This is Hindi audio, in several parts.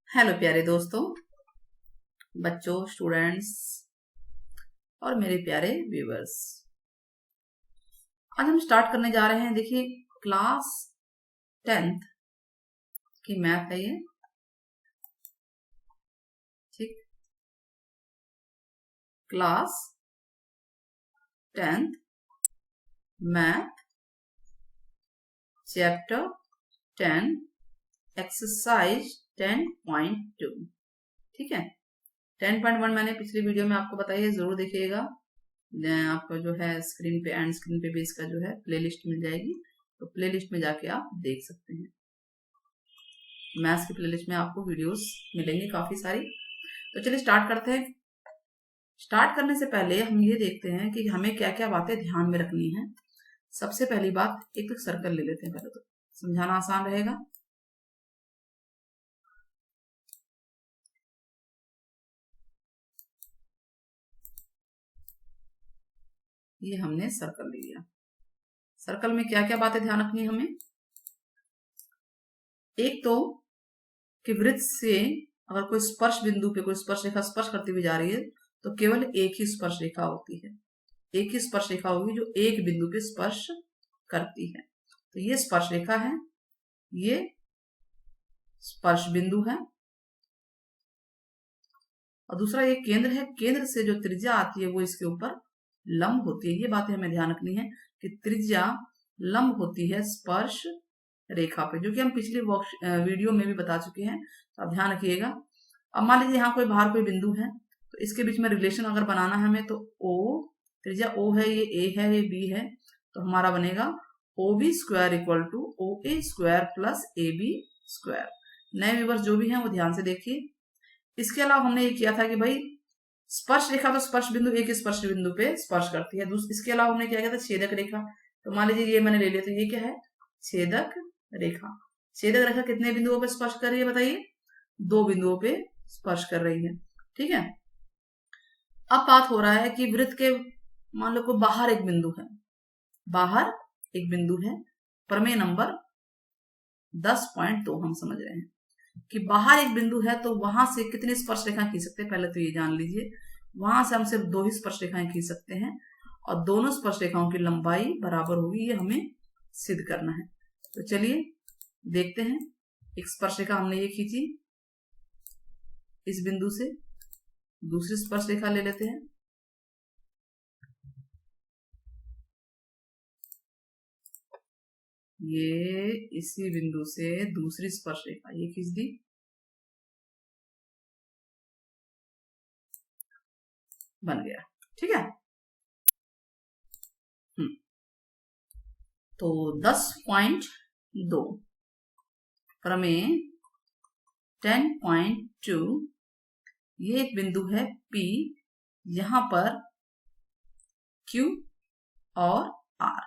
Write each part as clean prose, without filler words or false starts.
हेलो प्यारे दोस्तों, बच्चों, स्टूडेंट्स और मेरे प्यारे व्यूअर्स। आज हम स्टार्ट करने जा रहे हैं। देखिए, क्लास 10th की मैथ है ये। ठीक, class 10th math chapter 10 exercise 10.2। ठीक है, 10.1 मैंने पिछली वीडियो में आपको बताई है, जरूर देखिएगा। आपको जो है स्क्रीन पे, एंड स्क्रीन पे भी इसका जो है प्लेलिस्ट मिल जाएगी, तो प्लेलिस्ट में जाके आप देख सकते हैं। मैथ्स की प्लेलिस्ट में आपको वीडियोस मिलेंगी काफी सारी। तो चलिए स्टार्ट करते हैं। स्टार्ट करने से पहले हम ये देखते हैं कि हमें क्या क्या बातें ध्यान में रखनी है। सबसे पहली बात, एक तो सर्कल ले लेते हैं, पहले तो समझाना आसान रहेगा। ये हमने सर्कल ले लिया। सर्कल में क्या क्या बातें ध्यान रखनी है हमें। एक तो कि वृत्त से अगर कोई स्पर्श बिंदु पे कोई स्पर्श रेखा स्पर्श करती हुई जा रही है तो केवल एक ही स्पर्श रेखा होती है। एक ही स्पर्श रेखा होगी जो एक बिंदु पे स्पर्श करती है। तो ये स्पर्श रेखा है, ये स्पर्श बिंदु है, और दूसरा ये केंद्र है। केंद्र से जो त्रिज्या आती है वो इसके ऊपर लंब होती है। ये बातें हमें ध्यान रखनी है कि त्रिज्या लंब होती है स्पर्श रेखा पे, जो कि हम पिछली वीडियो में भी बता चुके हैं, तो आप ध्यान रखिएगा। अब मान लीजिए यहाँ कोई बाहर कोई बिंदु है, तो इसके बीच में रिलेशन अगर बनाना है हमें, तो ओ, त्रिज्या ओ है, ये ए है, ये बी है, तो हमारा बनेगा O B square equal to O A square plus A B square. नए व्यूअर्स जो भी हैं वो ध्यान से देखिए। इसके अलावा हमने ये किया था कि भाई स्पर्श रेखा तो स्पर्श बिंदु एक स्पर्श बिंदु पे स्पर्श करती है। इसके अलावा हमने क्या किया था, छेदक रेखा। तो मान लीजिए ये मैंने ले लिया, तो ये क्या है, छेदक रेखा। छेदक रेखा कितने बिंदुओं पे स्पर्श कर रही है बताइए, दो बिंदुओं पे स्पर्श कर रही है। ठीक है, अब बात हो रहा है कि वृत्त के, मान लो कोई बाहर एक बिंदु है, बाहर एक बिंदु है। प्रमेय नंबर 10.2 हम समझ रहे हैं कि बाहर एक बिंदु है, तो वहां से कितनी स्पर्श रेखाएं खींच सकते हैं, पहले तो ये जान लीजिए। वहां से हम सिर्फ दो ही स्पर्श रेखाएं खींच सकते हैं, और दोनों स्पर्श रेखाओं की लंबाई बराबर होगी। ये हमें सिद्ध करना है। तो चलिए देखते हैं। एक स्पर्श रेखा हमने ये खींची इस बिंदु से, दूसरी स्पर्श रेखा ले लेते हैं। ये इसी बिंदु से दूसरी स्पर्श रेखा ये खींच दी, बन गया। ठीक है, तो 10.2 प्रमेय 10.2, ये एक बिंदु है P, यहां पर Q और R।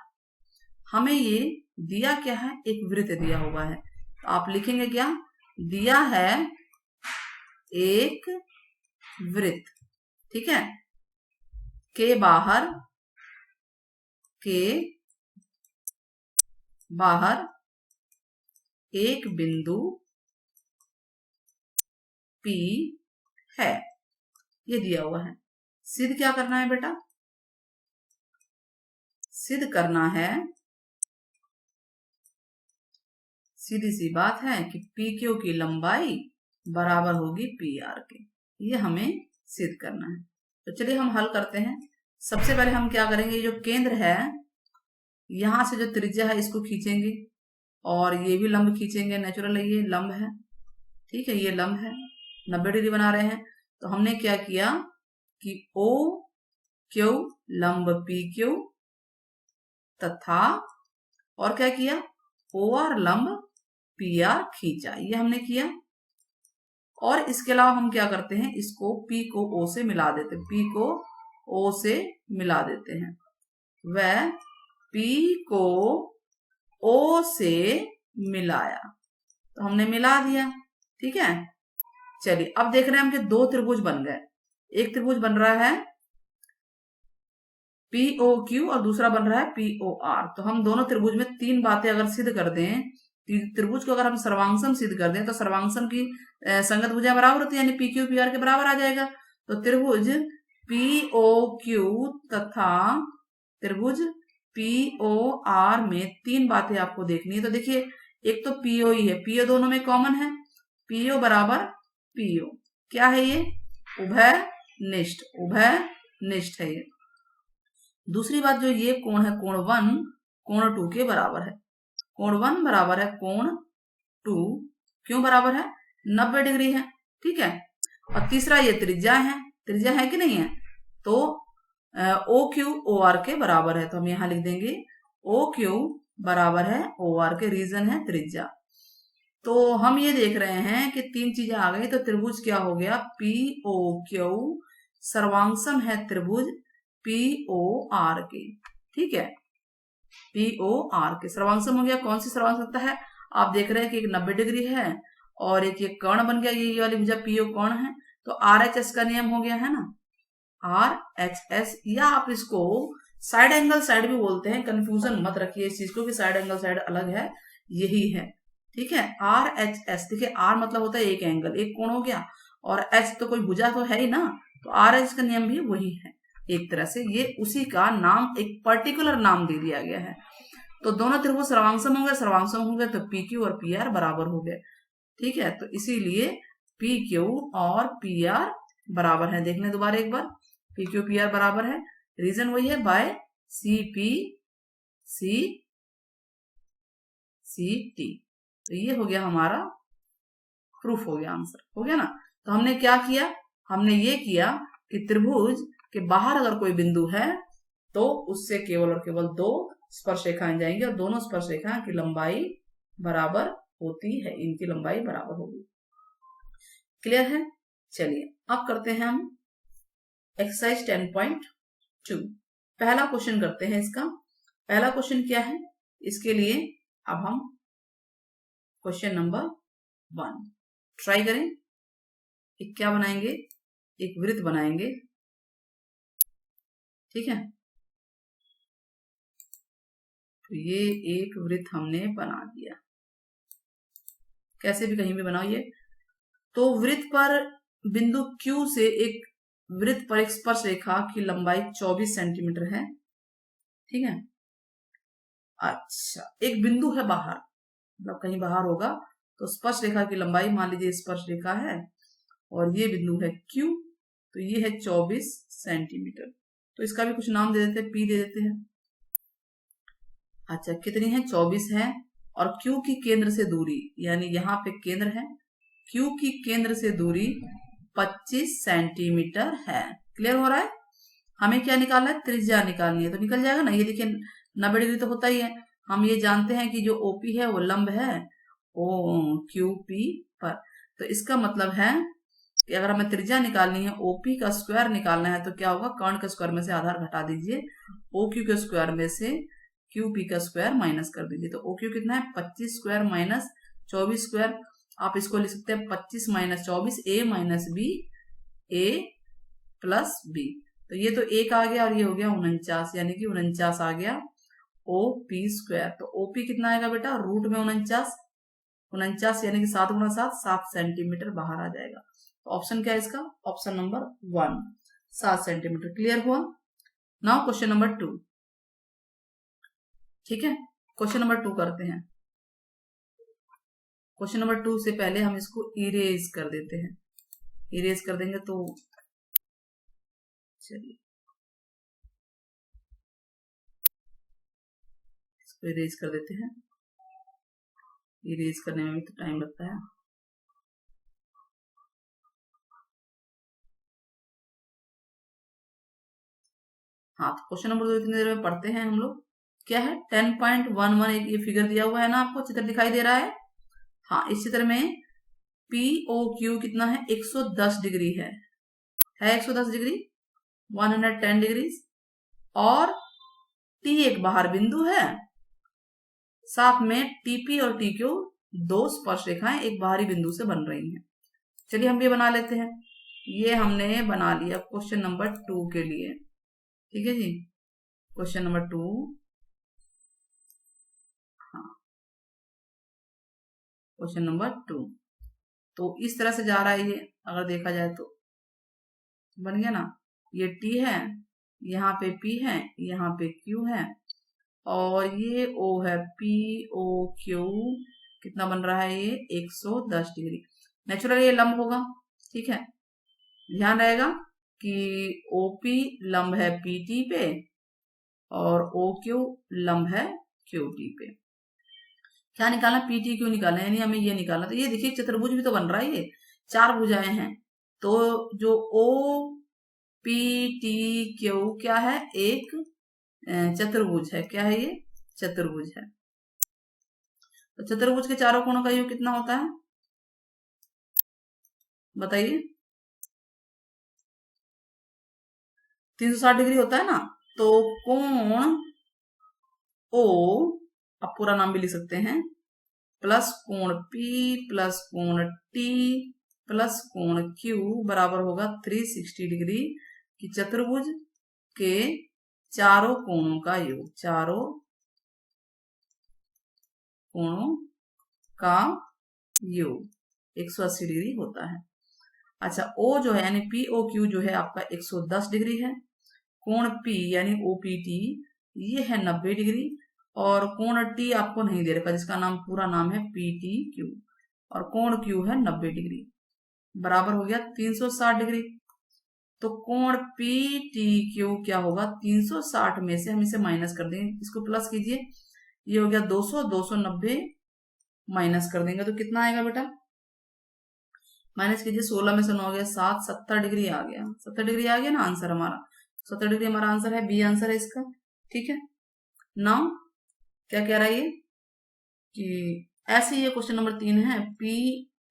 हमें ये दिया क्या है, एक वृत्त दिया हुआ है। तो आप लिखेंगे क्या, दिया है एक वृत्त। ठीक है, के बाहर एक बिंदु P है, ये दिया हुआ है। सिद्ध क्या करना है बेटा, सिद्ध करना है, सीधी सी बात है कि PQ की लंबाई बराबर होगी PR के। ये हमें सिद्ध करना है। तो चलिए हम हल करते हैं। सबसे पहले हम क्या करेंगे, जो केंद्र है, यहां से जो त्रिज्या है इसको खींचेंगे, और ये भी लंब खींचेंगे। नेचुरल है, ये लंब है। ठीक है, ये लंब है, 90 डिग्री बना रहे हैं। तो हमने क्या किया कि ओ क्यू लंब PQ तथा और क्या किया, OR लंब PR खींचा। ये हमने किया। और इसके अलावा हम क्या करते हैं, इसको P को O से मिला देते हैं, P को O से मिला देते हैं। वह P को O से मिलाया, तो हमने मिला दिया। ठीक है, चलिए अब देख रहे हैं हम कि दो त्रिभुज बन गए। एक त्रिभुज बन रहा है POQ और दूसरा बन रहा है POR। तो हम दोनों त्रिभुज में तीन बातें अगर सिद्ध कर दें त्रिभुज को अगर हम सर्वांगसम सिद्ध कर दें तो सर्वांगसम की संगत भुजा बराबर होती है, यानी पी क्यू पी आर के बराबर आ जाएगा। तो त्रिभुज पीओ क्यू तथा त्रिभुज पीओ आर में 3 बातें आपको देखनी है। तो देखिए, एक तो पीओ ही है, पीओ दोनों में कॉमन है, पीओ बराबर पीओ, क्या है ये, उभय निष्ठ, उभय निष्ठ है ये। दूसरी बात, जो ये कोण है कोण 1 कोण 2 के बराबर है, कोण 1 बराबर है कोण 2, क्यों बराबर है, 90 डिग्री है, ठीक है। और तीसरा ये त्रिज्या है कि नहीं है, तो ओ क्यू ओ आर के बराबर है, तो हम यहां लिख देंगे ओ क्यू बराबर है ओ आर के, रीजन है त्रिज्या। तो हम ये देख रहे हैं कि 3 चीजें आ गई, तो त्रिभुज क्या हो गया, पी ओ क्यू सर्वांगसम है त्रिभुज पी ओ आर के, ठीक है, पी ओ आर के सर्वांगसम हो गया। कौन सी सर्वांगसमता है, आप देख रहे हैं कि एक 90 डिग्री है और एक ये कर्ण बन गया, ये वाली भुजा पीओ कर्ण है, तो आर एच एस का नियम हो गया है ना, आर एच एस, या आप इसको साइड एंगल साइड भी बोलते हैं, कंफ्यूजन मत रखिए इस चीज को कि साइड एंगल साइड अलग है, यही है, ठीक है। आर एच एस, देखिए आर मतलब होता है एक एंगल, एक कोण हो गया, और एच तो कोई भुजा तो है ही ना, तो आर एच का नियम भी वही है, एक तरह से ये उसी का नाम, एक पर्टिकुलर नाम दे दिया गया है। तो दोनों त्रिभुज सर्वांगसम हो गए, तो पी क्यू और पी आर बराबर हो गए, ठीक है। तो इसीलिए पी क्यू और पी आर बराबर है, देखने दोबारा एक बार, पी क्यू पी आर बराबर है, रीजन वही है, by C P C T टी। तो ये हो गया हमारा प्रूफ, हो गया आंसर, हो गया ना। तो हमने क्या किया, हमने ये किया कि त्रिभुज के बाहर अगर कोई बिंदु है तो उससे केवल और केवल 2 स्पर्श रेखाएं जाएंगी, और दोनों स्पर्श रेखाएं की लंबाई बराबर होती है, इनकी लंबाई बराबर होगी, क्लियर है। चलिए अब करते हैं हम एक्सरसाइज 10.2, पहला क्वेश्चन करते हैं इसका। पहला क्वेश्चन क्या है, इसके लिए अब हम क्वेश्चन नंबर 1 ट्राई करें। एक क्या बनाएंगे, एक वृत्त बनाएंगे, ठीक है। तो ये एक वृत्त हमने बना दिया, कैसे भी कहीं भी बनाओ ये। तो वृत्त पर बिंदु Q से एक वृत्त पर एक स्पर्श रेखा की लंबाई 24 सेंटीमीटर है, ठीक है। अच्छा, एक बिंदु है बाहर, मतलब कहीं बाहर होगा, तो स्पर्श रेखा की लंबाई, मान लीजिए स्पर्श रेखा है और ये बिंदु है Q, तो ये है 24 सेंटीमीटर। तो इसका भी कुछ नाम दे देते हैं, P दे देते हैं। अच्छा, कितनी है, 24 है, और Q की केंद्र से दूरी, यानी यहाँ पे केंद्र है, Q की केंद्र से दूरी 25 सेंटीमीटर है, क्लियर हो रहा है। हमें क्या निकालना है, त्रिज्या निकालनी है, तो निकल जाएगा ना, ये देखिए 90 डिग्री तो होता ही है। हम ये जानते हैं कि जो OP है वो लंब है ओ QP पर, तो इसका मतलब है कि अगर हमें त्रिज्या निकालनी है, OP का स्क्वायर निकालना है, तो क्या होगा, कर्ण के स्क्वायर में से आधार घटा दीजिए, OQ के स्क्वायर में से QP का स्क्वायर माइनस कर दीजिए, तो OQ कितना है, 25 स्क्वायर माइनस 24 स्क्वायर। आप इसको लिख सकते हैं 25 minus 24, A minus B, A plus B। तो ये तो 1 आ गया और ये हो गया 49, यानी कि 49 आ गया OP स्क्वायर। तो OP कितना आएगा बेटा, रूट में 49 यानी कि 7 गुणा 7, 7 सेंटीमीटर बाहर आ जाएगा। तो ऑप्शन क्या है इसका, ऑप्शन नंबर 1, 7 सेंटीमीटर, क्लियर हुआ। नाउ क्वेश्चन नंबर 2, ठीक है। क्वेश्चन नंबर 2 करते हैं। क्वेश्चन नंबर 2 से पहले हम इसको इरेज कर देते हैं, इरेज कर देंगे तो चलिए इसको इरेज कर देते हैं, इरेज करने में भी तो टाइम लगता है। हाँ, तो क्वेश्चन नंबर 2 इतनी देर में पढ़ते हैं हम लोग। क्या है, 10.11, एक ये फिगर दिया हुआ है ना, आपको चित्र दिखाई दे रहा है। हाँ, इस चित्र में POQ कितना है, 110 डिग्री है 110 डिग्री, 110 डिग्री, और T एक बाहर बिंदु है, साथ में TP और TQ 2 स्पर्श रेखाएं एक बाहरी बिंदु से बन रही हैं। चलिए हम ये बना लेते हैं, ये हमने बना लिया क्वेश्चन नंबर 2 के लिए, ठीक है जी। क्वेश्चन नंबर 2, हाँ क्वेश्चन नंबर 2। तो इस तरह से जा रहा है ये, अगर देखा जाए तो बन गया ना। ये T है, यहाँ पे P है, यहाँ पे Q है, और ये O है, POQ। कितना बन रहा है ये? 110 डिग्री। नेचुरली ये लंब होगा, ठीक है। ध्यान रहेगा कि OP लंब है PT पे और OQ लंब है QT पे। क्या निकालना? PT क्यों निकालना, यानी हमें ये निकालना। तो ये देखिए चतुर्भुज भी तो बन रहा है, ये 4 भुजाएं हैं। तो जो OPTQ क्या है? एक चतुर्भुज है। क्या है ये? चतुर्भुज है। तो चतुर्भुज के चारों कोणों का योग कितना होता है बताइए? 360 डिग्री होता है ना। तो कोण O, अब पूरा नाम भी लिख सकते हैं, प्लस कोण P प्लस कोण T प्लस कोण Q बराबर होगा 360 डिग्री की चतुर्भुज के चारों कोणों का योग। चारों कोणों का योग 180 डिग्री होता है। अच्छा, O जो है यानी POQ जो है आपका 110 डिग्री है। कोण P यानी OPT ये है 90 डिग्री, और कोण T आपको नहीं दे रखा, जिसका नाम पूरा नाम है PTQ, और कोण Q है 90 डिग्री, बराबर हो गया 360 डिग्री। तो कोण PTQ क्या होगा? 360 में से हम इसे माइनस कर देंगे, इसको प्लस कीजिए, ये हो गया 200, 290 माइनस कर देंगे तो कितना आएगा बेटा? माइनस कीजिए, 16 में से 9 हो गया 7, 70 डिग्री आ गया। 70 डिग्री आ गया ना आंसर हमारा। 70 डिग्री हमारा आंसर है, बी आंसर है इसका, ठीक है। नाउ क्या कह रहा है ये कि ऐसे ही क्वेश्चन नंबर 3 है, P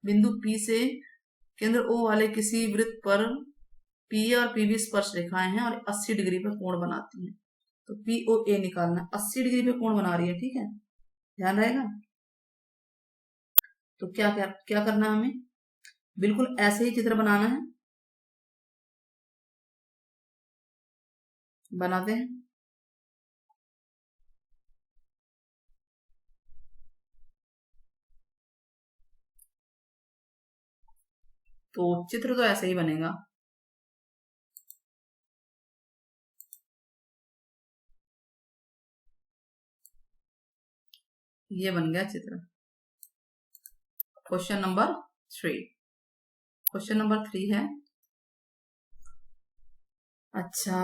बिंदु P से केंद्र O वाले किसी वृत्त पर P और PB स्पर्श रेखाएं हैं और 80 डिग्री पे कोण बनाती हैं। तो POA निकालना, 80 डिग्री पे कोण बना रही है, ठीक है, ध्यान रहेगा। तो क्या क्या क्या करना है हमें? बिल्कुल ऐसे ही चित्र बनाना है, बनाते हैं। तो चित्र तो ऐसे ही बनेगा। ये बन गया चित्र। Question number 3। क्वेश्चन नंबर 3 है, अच्छा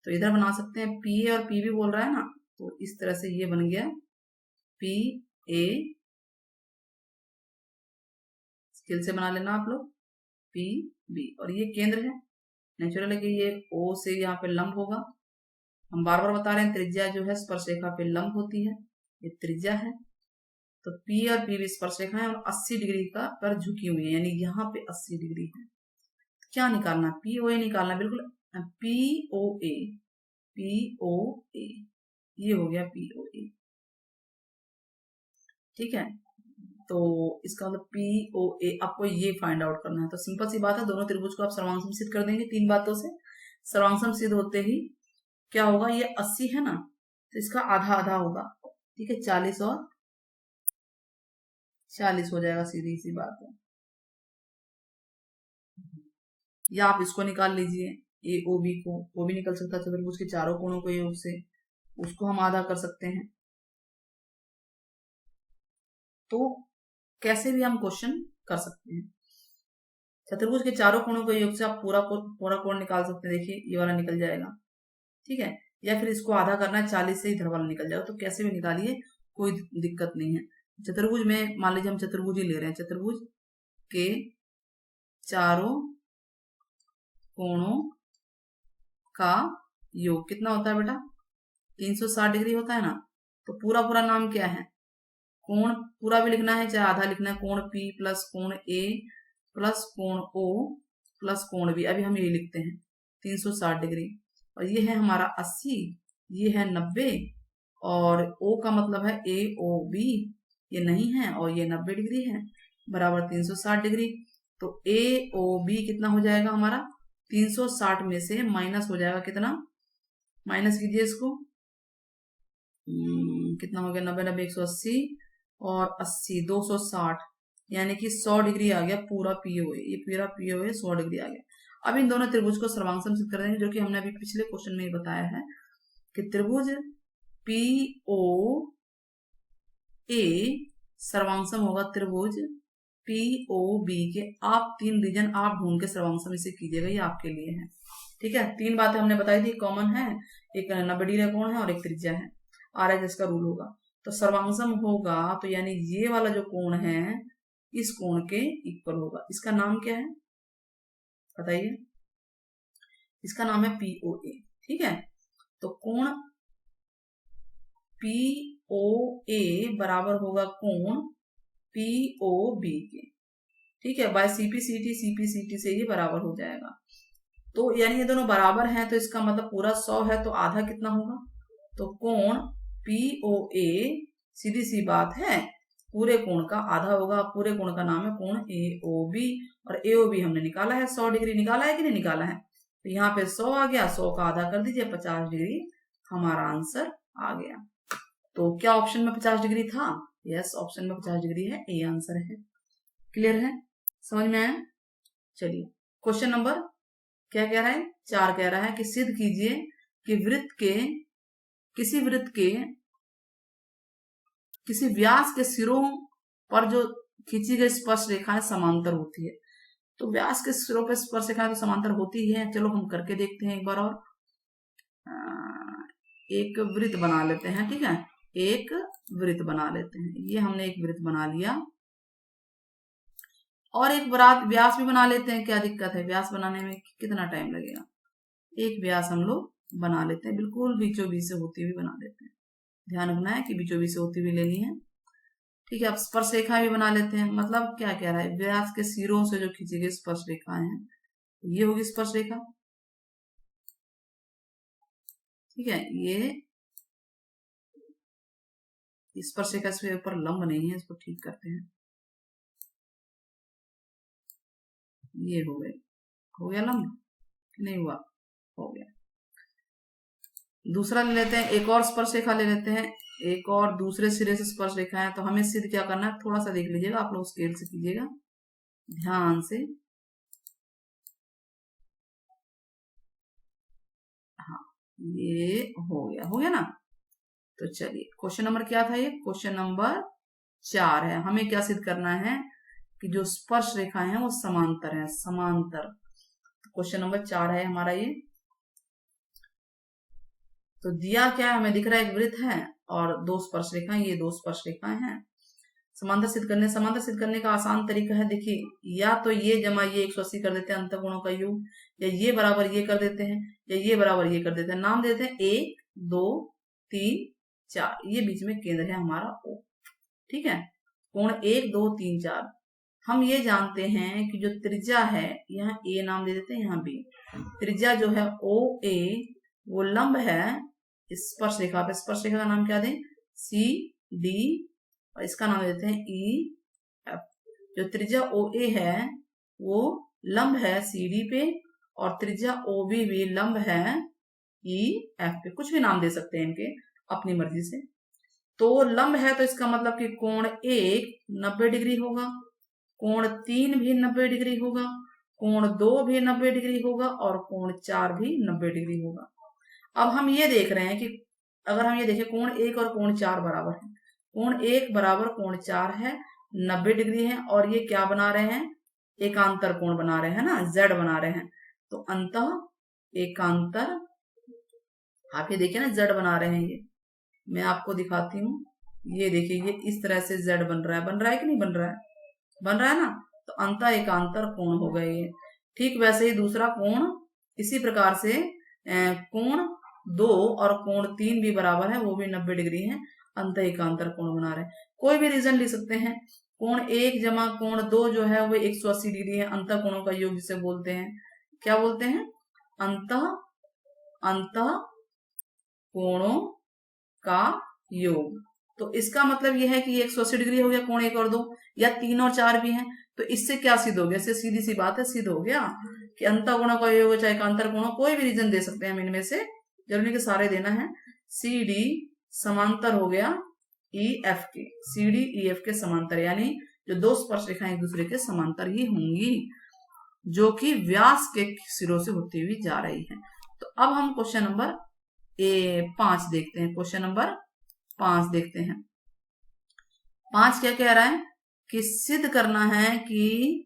तो इधर बना सकते हैं, P और PB बोल रहा है ना, तो इस तरह से ये बन गया PA, स्केल से बना लेना आप लोग, PB, और ये केंद्र है। नेचुरल है कि ये O से यहाँ पे लंब होगा। हम बार बार बता रहे हैं त्रिज्या जो है स्पर्श रेखा पे लंब होती है, ये त्रिज्या है। तो P और PB स्पर्श रेखा है और 80 डिग्री का पर झुकी हुई है, यानी यहाँ पे 80 डिग्री है। क्या निकालना? POA निकालना, बिल्कुल POA, POA, ये हो गया POA, ठीक है। तो इसका मतलब POA आपको ये फाइंड आउट करना है। तो सिंपल सी बात है, दोनों त्रिभुज को आप सर्वांग सिद्ध कर देंगे 3 बातों से। सर्वांग सिद्ध होते ही क्या होगा? ये 80 है ना, तो इसका आधा आधा होगा, ठीक है, 40 और 40 हो जाएगा, सीधी सी बात है। या आप इसको निकाल लीजिए, AOB को, वो भी निकल सकता है चतुर्भुज के चारों कोणों के योग से, उसको हम आधा कर सकते हैं। तो कैसे भी हम क्वेश्चन कर सकते हैं। चतुर्भुज के चारों कोणों के योग से आप पूरा कोण निकाल सकते हैं। देखिए ये वाला निकल जाएगा, ठीक है, या फिर इसको आधा करना है, 40 से इधर वाला निकल जाएगा। तो कैसे भी निकालिए, कोई दिक्कत नहीं है। चतुर्भुज में मान लीजिए हम चतुर्भुज ही ले रहे हैं, चतुर्भुज के चारों कोणों का योग कितना होता है बेटा? 360 डिग्री होता है ना। तो पूरा पूरा नाम क्या है? कोण पूरा भी लिखना है चाहे आधा लिखना है, कोण P प्लस कोण A प्लस कोण O प्लस कोण B। अभी हम ये लिखते हैं 360 डिग्री, और ये है हमारा 80, ये है 90, और O का मतलब है AOB, ये नहीं है, और ये 90 डिग्री है, बराबर 360 डिग्री। तो AOB कितना हो जाएगा हमारा? 360 में से माइनस हो जाएगा कितना? माइनस कीजिए इसको, कितना हो गया? 90 90 180, और 80, 260, यानी कि 100 डिग्री आ गया पूरा पीओए। ये पूरा पीओए 100 डिग्री आ गया। अब इन दोनों त्रिभुज को सर्वांग सिद्ध कर देंगे, जो कि हमने अभी पिछले क्वेश्चन में ही बताया है कि त्रिभुज पीओ ए सर्वांगसम होगा त्रिभुज पीओबी के। आप 3 रीजन आप ढूंढ के सर्वांगसम इसे कीजिएगा, ये आपके लिए है। ठीक है, 3 बातें हमने बताई थी, कॉमन है, एक 90 डिग्री कोण है और एक त्रिज्या है। RHS का रूल होगा। तो सर्वांगसम होगा तो यानी ये वाला जो कोण है इस कोण के इक्वल होगा। इसका नाम क्या है बताइए? इसका नाम है पीओए। ठीक है, तो कोण पीओए बराबर होगा कोण पीओबी के। ठीक है, बाय सीपी से ये बराबर हो जाएगा। तो यानी ये दोनों बराबर हैं, तो इसका मतलब पूरा 100 है, तो आधा कितना होगा? तो कोण पीओए सीधी सी बात है पूरे कोण का आधा होगा। पूरे कोण का नाम है कोण एओबी, और एओबी हमने निकाला है 100 डिग्री। निकाला है कि नहीं निकाला है? तो यहाँ पे 100 आ गया, 100 का आधा कर दीजिए 50 डिग्री, हमारा आंसर आ गया। तो क्या ऑप्शन में 50 डिग्री था? यस, ऑप्शन में 50 डिग्री है, ए आंसर है। क्लियर है? समझ में आया? चलिए क्वेश्चन नंबर क्या कह रहा है? 4 कह रहा है कि सिद्ध कीजिए कि किसी वृत्त के किसी व्यास के सिरों पर जो खींची गई स्पर्श रेखाएं समांतर होती है। तो व्यास के सिरों पर स्पर्श रेखाएं तो समांतर होती ही है। चलो हम करके देखते हैं एक बार और। एक वृत्त बना लेते हैं। ठीक है, एक वृत्त बना लेते हैं। ये हमने एक वृत्त बना लिया और एक व्यास भी बना लेते हैं। क्या दिक्कत है? व्यास बनाने में कितना टाइम लगेगा? एक व्यास हम लोग बना लेते हैं, बिल्कुल बीचों बीच से होती हुई बना लेते हैं। ध्यान रखना है कि बीचों बीच से होती हुई लेनी है। ठीक है, अब स्पर्श रेखा भी बना लेते हैं। मतलब क्या कह रहा है? व्यास के सिरों से जो खींची गई स्पर्श रेखाएं हैं, ये होगी स्पर्श रेखा। ठीक है, ये स्पर्श रेखा इसके ऊपर लंब नहीं है, इसको ठीक करते हैं। ये हो गया लंब, नहीं हुआ? हो गया। दूसरा ले लेते हैं, एक और स्पर्श रेखा ले लेते हैं, एक और दूसरे सिरे से स्पर्श रेखा है। तो हमें सिद्ध क्या करना है? थोड़ा सा देख लीजिएगा, आप लोग स्केल से कीजिएगा ध्यान से। हाँ, ये हो गया ना? तो चलिए क्वेश्चन नंबर क्या था? ये क्वेश्चन नंबर 4 है। हमें क्या सिद्ध करना है? कि जो स्पर्श रेखाएं हैं वो समांतर है, समांतर। क्वेश्चन नंबर 4 है हमारा ये। तो दिया क्या है? हमें दिख रहा है एक वृत्त है और 2 स्पर्श रेखाएं। ये 2 स्पर्श रेखाएं हैं। समांतर सिद्ध करने का आसान तरीका है। देखिए, या तो ये जमा ये 180 कर देते हैं अंतःकोणों का योग, या ये बराबर ये कर देते हैं, या ये बराबर ये कर देते हैं। नाम देते हैं 1 2 3 4। ये बीच में केंद्र है हमारा O। ठीक है, कोण 1 2 3 4। हम ये जानते हैं कि जो त्रिज्या है, यहाँ A नाम दे देते हैं, यहाँ B। त्रिज्या जो है OA वो लंब है स्पर्श रेखा पे। स्पर्श रेखा का नाम क्या दें? CD, और इसका नाम देते हैं EF। जो त्रिज्या OA है वो लंब है CD पे, और त्रिज्या OB भी लंब है EF पे। कुछ भी नाम दे सकते हैं इनके अपनी मर्जी से। तो लंब है तो इसका मतलब कि कोण 1 90 डिग्री होगा, कोण 3 भी 90 डिग्री होगा, कोण 2 भी 90 डिग्री होगा, और कोण 4 भी 90 डिग्री होगा। अब हम ये देख रहे हैं कि अगर हम ये देखें कोण 1 और कोण 4 बराबर है। कोण 1 बराबर कोण 4 है, 90 डिग्री है, और ये क्या बना रहे हैं? एकांतर कोण बना रहे हैं ना, Z बना रहे हैं। तो अंतः एकांतर, आप ये देखिए ना Z बना रहे हैं। ये मैं आपको दिखाती हूँ। ये देखिए, ये इस तरह से Z बन रहा है कि नहीं बन रहा है? बन रहा है ना? तो अंतः एकांतर कोण हो गए ये। ठीक वैसे ही दूसरा कोण इसी प्रकार से कोण 2 और कोण 3 भी बराबर है, वो भी 90 डिग्री है, अंतः एकांतर कोण बना रहे हैं। कोई भी रीजन ले सकते हैं। कोण 1 जमा कोण 2 जो है वो 180 डिग्री है, अंतः कोणों का योग जिसे बोलते हैं। क्या बोलते हैं? अंतः कोणों का योग। तो इसका मतलब यह है कि 180 डिग्री हो गया कोण 1 और 2, या 3 और 4 भी हैं। तो इससे क्या सिद्ध हो गया? इससे सीधी सी बात है, सिद्ध हो गया कि अंतः कोणों का योग चाहे एकांतर कोणों, कोई भी रीजन दे सकते हैं हम इनमें से, जरूरी कि सारे देना है। CD समांतर हो गया ई एफ के, सी डी ई एफ के समांतर, यानी जो दो स्पर्श रेखाएं एक दूसरे के समांतर ही होंगी, जो कि व्यास के सिरों से होती हुई जा रही है। तो अब हम क्वेश्चन नंबर 5 देखते हैं। क्वेश्चन नंबर 5 देखते हैं। 5 क्या कह रहा है कि सिद्ध करना है कि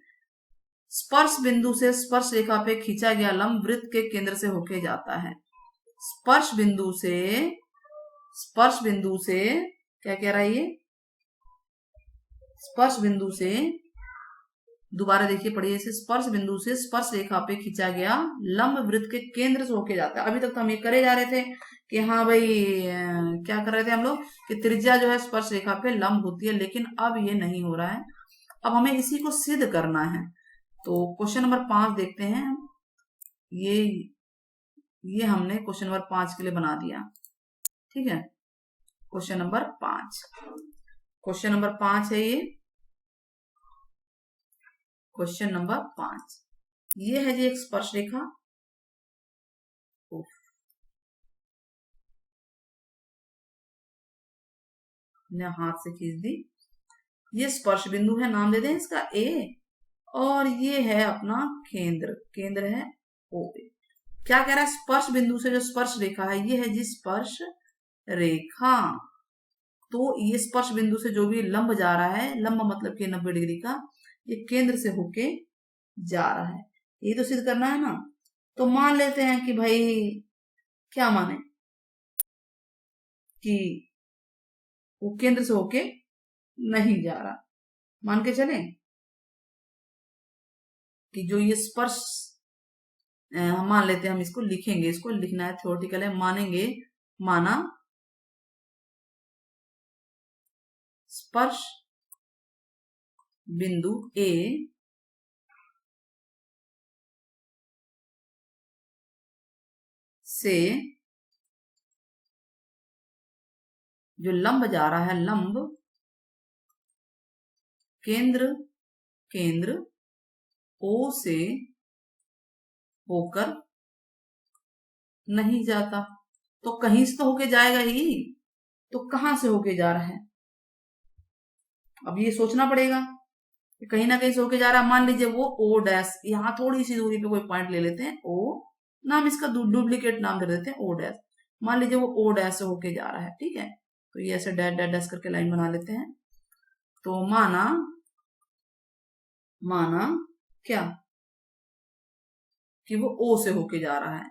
स्पर्श बिंदु से स्पर्श रेखा पे खींचा गया लंब वृत्त के केंद्र से होके जाता है। स्पर्श बिंदु से क्या कह रहा है ये, स्पर्श बिंदु से, दोबारा देखिए पढ़िए इसे, स्पर्श बिंदु से स्पर्श रेखा पे खींचा गया लंब वृत्त के केंद्र से होके जाता है। अभी तक तो हम ये करे जा रहे थे कि हाँ भाई क्या कर रहे थे हम लोग कि त्रिज्या जो है स्पर्श रेखा पे लंब होती है, लेकिन अब ये नहीं हो रहा है, अब हमें इसी को सिद्ध करना है। तो क्वेश्चन नंबर 5 देखते हैं। ये हमने क्वेश्चन नंबर 5 के लिए बना दिया, ठीक है। क्वेश्चन नंबर 5 है ये। क्वेश्चन नंबर 5 ये है जी एक स्पर्श रेखा, ने हाथ से खींच दी। ये स्पर्श बिंदु है, नाम दे दें इसका ए, और ये है अपना केंद्र है ओ ए। क्या कह रहा है, स्पर्श बिंदु से जो स्पर्श रेखा है ये है जी स्पर्श रेखा। तो ये स्पर्श बिंदु से जो भी लंब जा रहा है, लंब मतलब कि 90 डिग्री का, ये केंद्र से होके जा रहा है। ये तो सिद्ध करना है ना। तो मान लेते हैं कि भाई क्या माने कि वो केंद्र से होके नहीं जा रहा, मान के चले कि जो ये स्पर्श, मान लेते हैं हम इसको लिखेंगे, इसको लिखना है थ्योरेटिकल है, माना स्पर्श बिंदु ए से जो लंब जा रहा है, लंब केंद्र ओ से होकर नहीं जाता। तो कहीं से तो होके जाएगा ही, तो कहां से होके जा रहा है, अब ये सोचना पड़ेगा कि कहीं ना कहीं से होके जा रहा है। मान लीजिए वो ओ डैश, यहां थोड़ी सी दूरी पे कोई पॉइंट ले लेते हैं, ओ नाम इसका डुप्लीकेट नाम दे देते हैं ओ डैश। मान लीजिए वो ओ डैश से होके जा रहा है, ठीक है। तो ये ऐसे डैश डैश डैश करके लाइन बना लेते हैं। तो माना क्या कि वो ओ से होके जा रहा है,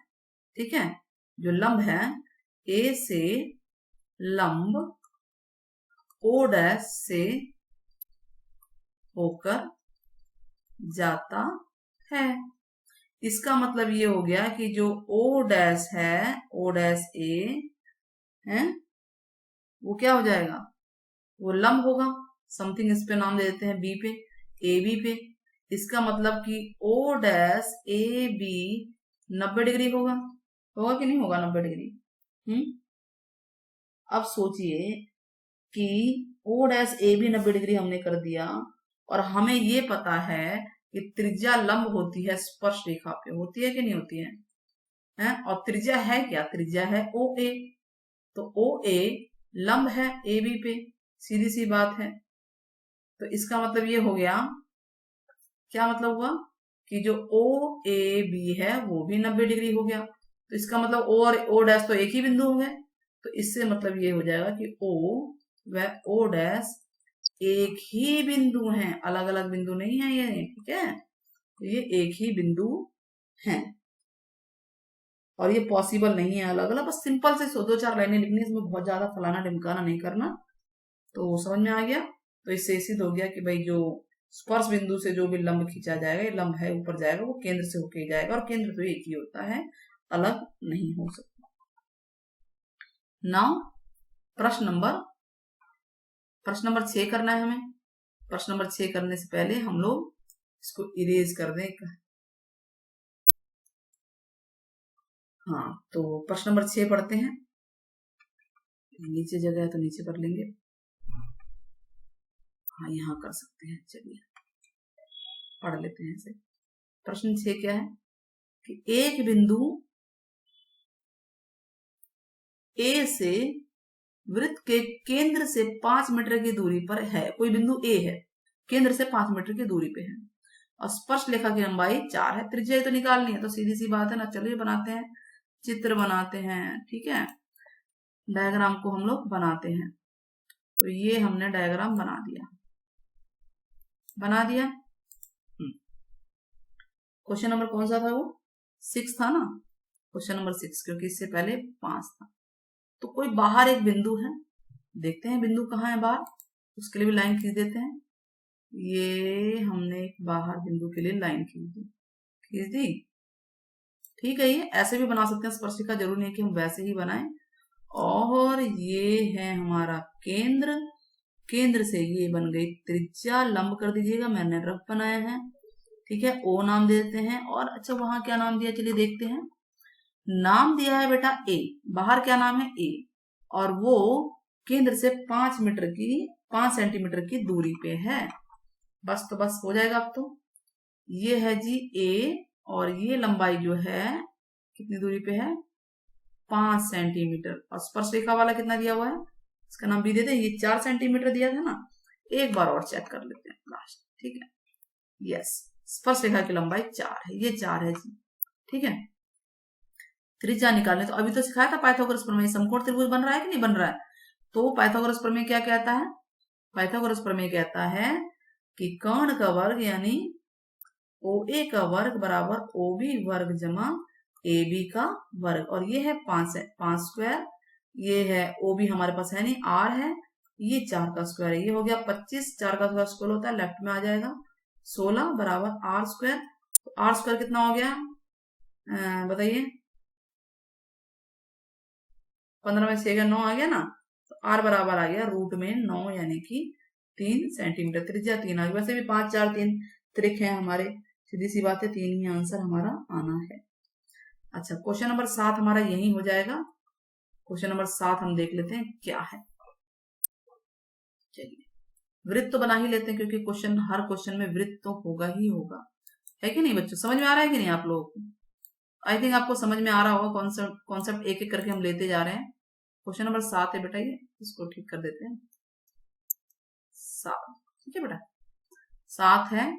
ठीक है। जो लंब है ए से लंब ओ डैश से होकर जाता है। इसका मतलब ये हो गया कि जो ओ डैश है, ओ डैश ए है, वो क्या हो जाएगा, वो लंब होगा। समथिंग इस पे नाम दे देते हैं बी पे, ए बी पे। इसका मतलब कि O dash A B 90 degree होगा कि नहीं होगा 90 डिग्री। अब सोचिए कि O dash A B 90 degree हमने कर दिया, और हमें ये पता है कि त्रिज्या लंब होती है स्पर्श रेखा पे, होती है कि नहीं होती है? और त्रिज्या है क्या, त्रिज्या है ओ ए। तो ओ ए लंब है ए बी पे, सीधी सी बात है। तो इसका मतलब ये हो गया, क्या मतलब हुआ कि जो ओ ए बी है वो भी 90 डिग्री हो गया। तो इसका मतलब ओ और ओ डैश तो एक ही बिंदु हो गए। तो इससे मतलब ये हो जाएगा कि ओ व ओ डैश एक ही बिंदु हैं, अलग अलग बिंदु नहीं है ये, ठीक है। तो ये एक ही बिंदु हैं, और ये पॉसिबल नहीं है अलग अलग। बस सिंपल से 2-4 लाइनें लिखनी, इसमें बहुत ज्यादा फलाना ढिमकाना नहीं करना। तो समझ में आ गया। तो इससे सिद्ध हो गया कि भाई जो स्पर्श बिंदु से जो भी लंब खींचा जाएगा, ये लंब है ऊपर जाएगा, वो केंद्र से होके जाएगा, और केंद्र तो एक ही होता है, अलग नहीं हो सकता। नाउ प्रश्न नंबर 6 करना है हमें। प्रश्न नंबर 6 करने से पहले हम लोग इसको इरेज कर दें। हाँ, तो प्रश्न नंबर 6 पढ़ते हैं। नीचे जगह है तो नीचे कर लेंगे, हाँ यहाँ कर सकते हैं। चलिए पढ़ लेते हैं इसे। प्रश्न 6 क्या है कि एक बिंदु ए से वृत्त के केंद्र से 5 मीटर की दूरी पर है, कोई बिंदु ए है, केंद्र से 5 मीटर की दूरी पे है और स्पर्श रेखा की लंबाई 4 है। त्रिज्या तो निकालनी है, तो सीधी सी बात है ना, चलिए बनाते हैं, चित्र बनाते हैं। ठीक है, डायग्राम को हम लोग बनाते हैं। तो ये हमने डायग्राम बना दिया। क्वेश्चन नंबर कौन सा था वो? 6 था ना, क्वेश्चन नंबर 6, क्योंकि इससे पहले 5 था। तो कोई बाहर एक बिंदु है, देखते हैं बिंदु कहाँ है बाहर, उसके लिए भी लाइन खींच देते हैं। ये हमने एक बाहर बिंदु के लिए लाइन खींच दी। ठीक है, ये ऐसे भी बना सकते हैं स्पर्शिका, जरूरी नहीं कि हम वैसे ही बनाएं। और ये है हमारा केंद्र, केंद्र से ये बन गई त्रिज्या, लंब कर दीजिएगा, मैंने रफ बनाया है। ठीक है, ओ नाम दे देते हैं। और अच्छा, वहां क्या नाम दिया, चलिए देखते हैं। नाम दिया है बेटा ए, बाहर क्या नाम है? ए, और वो केंद्र से 5 सेंटीमीटर की दूरी पे है। बस, तो बस हो जाएगा अब तो। ये है जी ए, और ये लंबाई जो है कितनी दूरी पे है? 5 सेंटीमीटर। और स्पर्श रेखा वाला कितना दिया हुआ है, इसका नाम भी दे दें, ये 4 सेंटीमीटर दिया था ना। एक बार और चेक कर लेते हैं लास्ट। ठीक है, यस, स्पर्श रेखा की लंबाई 4 है, ये 4 है जी। ठीक है, त्रिज्या निकालने, तो अभी तो सिखाया था पाइथागोरस प्रमेय, समकोण त्रिभुज बन रहा है कि नहीं बन रहा है? तो पाइथागोरस प्रमेय क्या कहता है? पाइथागोरस प्रमेय कहता है कि कर्ण का वर्ग यानी OA का वर्ग बराबर OB वर्ग जमा AB का वर्ग, और ये है 5 स्क्वायर, ये है OB हमारे पास है नहीं, R है, ये 4 का स्क्वायर है, ये हो गया 25, 4 का स्क्वायर होता है, लेफ्ट में आ जाएगा 16 बराबर R स्क्वायर। तो R स्क्वायर कितना हो गया, बताइए? 15 में 6 9 आ गया ना, तो R बराबर आ गया रूट में 9, यानी कि 3 सेंटीमीटर। त्रिज्या 3 आ गई। वैसे भी 5 4 3 त्रिक है हमारे, सीधी सी बात है, 3 ही आंसर हमारा आना है। अच्छा, क्वेश्चन नंबर 7 हमारा यही हो जाएगा। क्वेश्चन नंबर 7 हम देख लेते हैं क्या है। चलिए, वृत्त तो बना ही लेते हैं, क्योंकि क्वेश्चन, हर क्वेश्चन में वृत्त तो होगा ही होगा, है कि नहीं बच्चों? समझ में आ रहा है कि नहीं आप लोगों को? आई थिंक आपको समझ में आ रहा होगा, कॉन्सेप्ट एक एक करके हम लेते जा रहे हैं। क्वेश्चन नंबर 7 है बेटा, ये इसको ठीक कर देते हैं। 7, ठीक है बेटा, 7 है,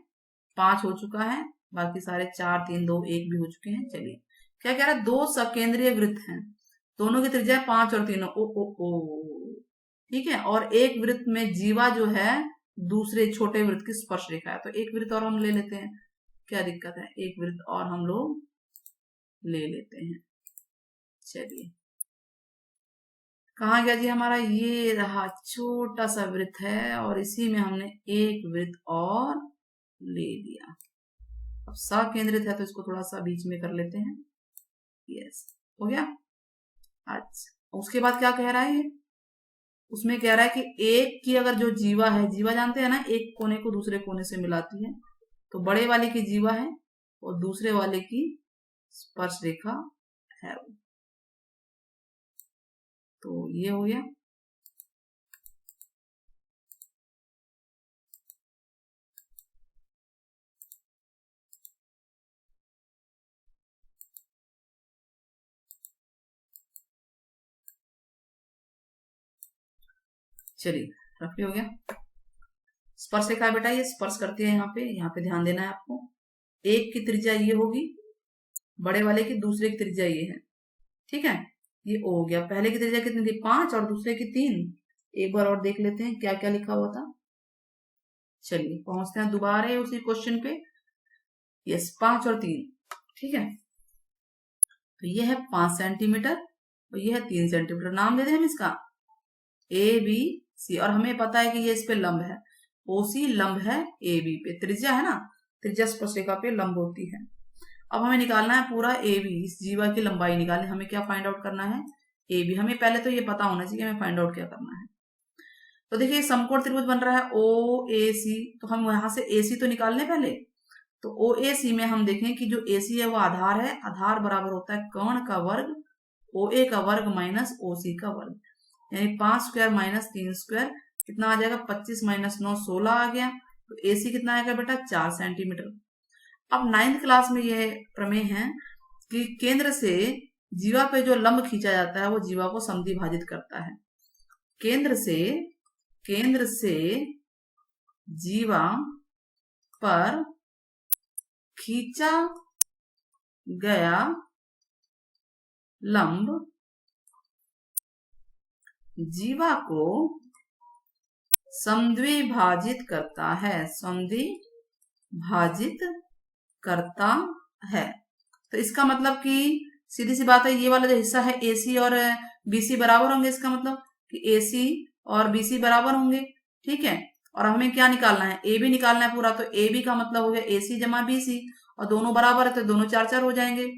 5 हो चुका है, बाकी सारे 4 3 2 1 भी हो चुके हैं। चलिए, क्या कह रहा है? 2 सकेंद्रीय वृत्त हैं, दोनों की त्रिज्या 5 और 3, ओ, ठीक है, और एक वृत्त में जीवा जो है दूसरे छोटे वृत्त की स्पर्श रेखा है। तो एक वृत्त और हम ले लेते हैं, क्या दिक्कत है? एक वृत्त और हम लोग ले लेते हैं। चलिए, कहाँ गया जी हमारा? ये रहा, छोटा सा वृत्त है, और इसी में हमने एक वृत्त और ले लिया। अब सकेंद्रित है, तो इसको थोड़ा सा बीच में कर लेते हैं। यस, हो गया। अच्छा, उसके बाद क्या कह रहा है ये? उसमें कह रहा है कि एक की अगर जो जीवा है, जीवा जानते हैं ना, एक कोने को दूसरे कोने से मिलाती है, तो बड़े वाले की जीवा है और दूसरे वाले की स्पर्श रेखा है, तो ये हो गया। चलिए, रफली हो गया। स्पर्श रेखा है बेटा, ये स्पर्श करती है, यहाँ पे ध्यान देना है आपको। एक की त्रिज्या ये होगी, बड़े वाले की दूसरे की त्रिज्या ये है। ठीक है, ये O हो गया। पहले की त्रिज्या कितनी थी? 5, और दूसरे की 3। एक बार और देख लेते हैं क्या क्या लिखा हुआ था। चलिए, पहुंचते हैं दोबारा उसी क्वेश्चन पे। यस, 5 और 3, ठीक है। तो ये है 5 सेंटीमीटर और ये है 3 सेंटीमीटर। नाम दे दें हम इसका ABC, और हमें पता है कि ये इस पे लंब है, OC लंब है AB पे, त्रिज्या है ना, त्रिज्या स्पर्श रेखा पे लंब होती है। अब हमें निकालना है पूरा AB, इस जीवा की लंबाई निकालनी। हमें क्या फाइंड आउट करना है? AB। हमें पहले तो ये पता होना चाहिए हमें फाइंड आउट क्या करना है। तो देखिए, समकोण त्रिभुज बन रहा है OAC, तो हम यहां से AC तो निकाल लें पहले। तो OAC में हम देखें कि जो AC है वो आधार है, आधार बराबर होता है कर्ण का वर्ग OA का वर्ग माइनस OC का वर्ग, यानी 5 स्क्वायर माइनस 3 स्क्वायर, कितना आ जाएगा? 25 माइनस 9 16 आ गया। तो AC कितना आएगा बेटा? 4 सेंटीमीटर। अब 9th क्लास में यह प्रमेय है कि केंद्र से जीवा पे जो लंब खींचा जाता है वो जीवा को समद्विभाजित करता है। केंद्र से जीवा पर खींचा गया लंब जीवा को समद्विभाजित करता है। तो इसका मतलब कि सीधी सी बात है, ये वाला जो हिस्सा है AC और BC बराबर होंगे, इसका मतलब कि AC और BC बराबर होंगे। ठीक है, और हमें क्या निकालना है, AB निकालना है पूरा। तो AB का मतलब हो गया AC जमा BC, और दोनों बराबर है तो दोनों 4-4 हो जाएंगे।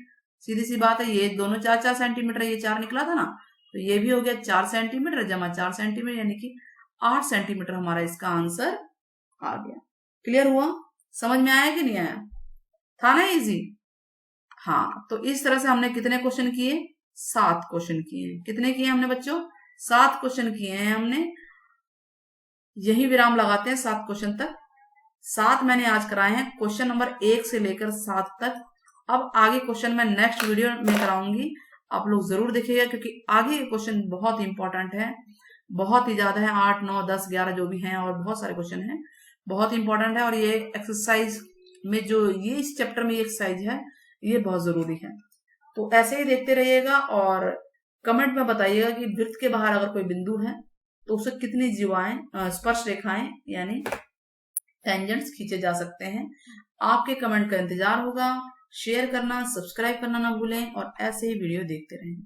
सीधी सी बात है, ये दोनों 4-4 सेंटीमीटर, ये 4 निकला था ना, तो ये भी हो गया 4 सेंटीमीटर जमा 4 सेंटीमीटर, यानी कि 8 सेंटीमीटर हमारा इसका आंसर आ गया। क्लियर हुआ? समझ में आया कि नहीं आया? था ना इजी? हाँ, तो इस तरह से हमने कितने क्वेश्चन किए? 7 क्वेश्चन किए। कितने किए हमने बच्चों? 7 क्वेश्चन किए हैं हमने। यही विराम लगाते हैं 7 क्वेश्चन तक। 7 मैंने आज कराए हैं, क्वेश्चन नंबर 1 से लेकर 7 तक। अब आगे क्वेश्चन मैं नेक्स्ट वीडियो में कराऊंगी, आप लोग जरूर देखिएगा, क्योंकि आगे के क्वेश्चन बहुत इंपॉर्टेंट है, बहुत ही ज्यादा है। 8, 9, 10, 11 जो भी हैं, और बहुत सारे क्वेश्चन हैं, बहुत इंपॉर्टेंट है। और ये एक्सरसाइज में जो ये इस चैप्टर में ये एक्सरसाइज है, ये बहुत जरूरी है। तो ऐसे ही देखते रहिएगा और कमेंट में बताइएगा कि वृत्त के बाहर अगर कोई बिंदु है तो उसे कितनी जीवाएं स्पर्श रेखाएं यानी टेंजेंट्स खींचे जा सकते हैं। आपके कमेंट का इंतजार होगा। शेयर करना, सब्सक्राइब करना ना भूलें, और ऐसे ही वीडियो देखते रहें।